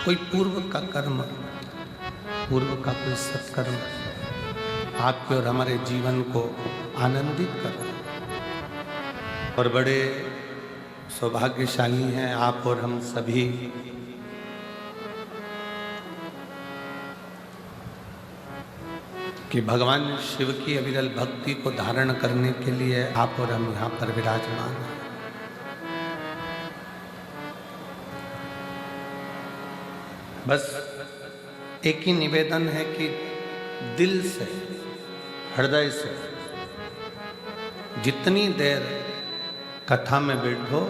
कोई पूर्व का कर्म, पूर्व का कोई सत्कर्म आपके और हमारे जीवन को आनंदित कर रहा है। और बड़े सौभाग्यशाली हैं आप और हम सभी कि भगवान शिव की अविरल भक्ति को धारण करने के लिए आप और हम यहाँ पर विराजमान हैं। बस एक ही निवेदन है कि दिल से, हृदय से जितनी देर कथा में बैठो,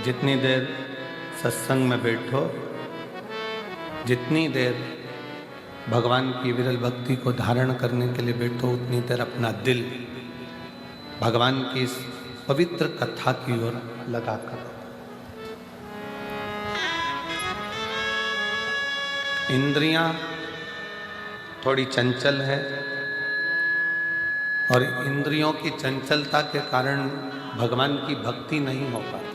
जितनी देर सत्संग में बैठो, जितनी देर भगवान की विरल भक्ति को धारण करने के लिए बैठो, उतनी देर अपना दिल भगवान की इस पवित्र कथा की ओर लगा कर। इंद्रियां थोड़ी चंचल है और इंद्रियों की चंचलता के कारण भगवान की भक्ति नहीं हो पाती।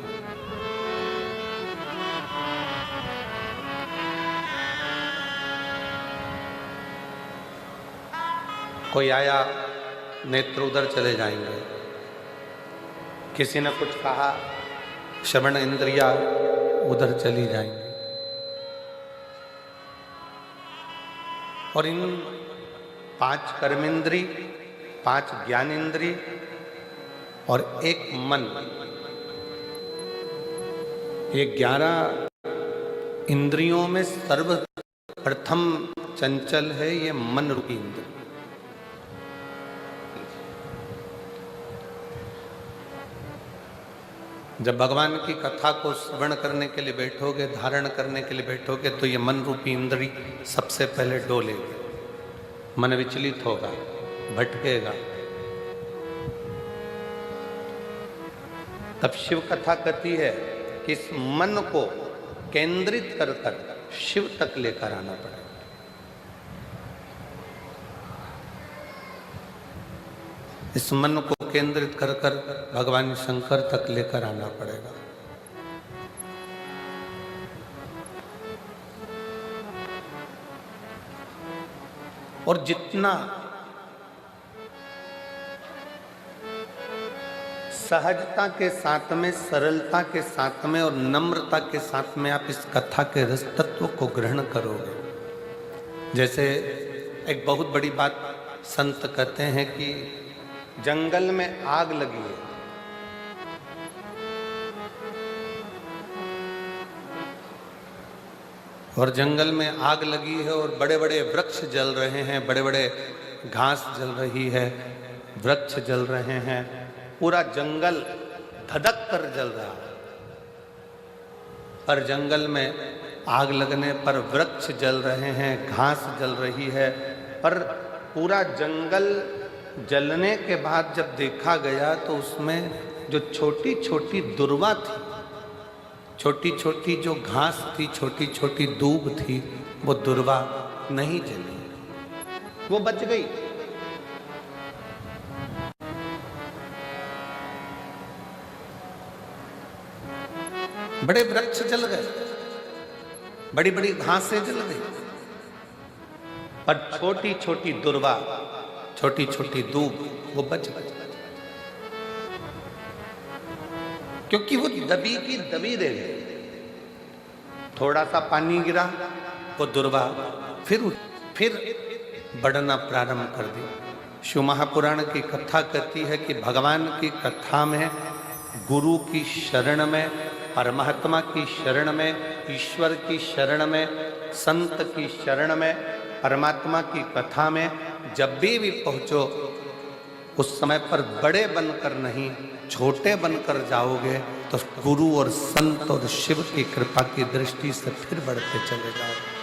कोई आया, नेत्र उधर चले जाएंगे, किसी ने कुछ कहा, श्रवण इंद्रिया उधर चली जाएंगी। और इन 5 कर्मेंद्री, 5 ज्ञानेंद्री और 1 मन, ये 11 इंद्रियों में सर्वप्रथम चंचल है ये मन रूपी इंद्र। जब भगवान की कथा को श्रवण करने के लिए बैठोगे, धारण करने के लिए बैठोगे, तो ये मन रूपी इंद्री सबसे पहले डोलेगी, मन विचलित होगा, भटकेगा। तब शिव कथा कहती है कि इस मन को केंद्रित कर कर शिव तक लेकर आना पड़ेगा। इस मन को केंद्रित कर कर भगवान शंकर तक लेकर आना पड़ेगा। और जितना सहजता के साथ में, सरलता के साथ में और नम्रता के साथ में आप इस कथा के रस तत्व को ग्रहण करोगे। जैसे एक बहुत बड़ी बात संत कहते हैं कि जंगल में आग लगी है, और जंगल में आग लगी है और बड़े बड़े वृक्ष जल रहे हैं, बड़े बड़े घास जल रही है, वृक्ष जल रहे हैं, पूरा जंगल धधक कर जल रहा है। पर जंगल में आग लगने पर वृक्ष जल रहे हैं, घास जल रही है, पर पूरा जंगल जलने के बाद जब देखा गया तो उसमें जो छोटी छोटी दुर्वा थी, छोटी छोटी जो घास थी, छोटी छोटी दूब थी, वो दुर्वा नहीं जली, वो बच गई। बड़े वृक्ष जल गए, बड़ी बड़ी घासें जल गई, पर छोटी छोटी दुर्वा, छोटी छोटी दूब वो बच गई, क्योंकि वो दबी की दबी रह गई। थोड़ा सा पानी गिरा, वो दुर्वा फिर बढ़ना प्रारंभ कर दी। शिव महापुराण की कथा कहती है कि भगवान की कथा में, गुरु की शरण में, परमात्मा की शरण में, ईश्वर की शरण में, संत की शरण में, परमात्मा की कथा में जब भी पहुंचो, उस समय पर बड़े बनकर नहीं, छोटे बनकर जाओगे तो गुरु और संत और शिव की कृपा की दृष्टि से फिर बढ़ते चले जाओगे।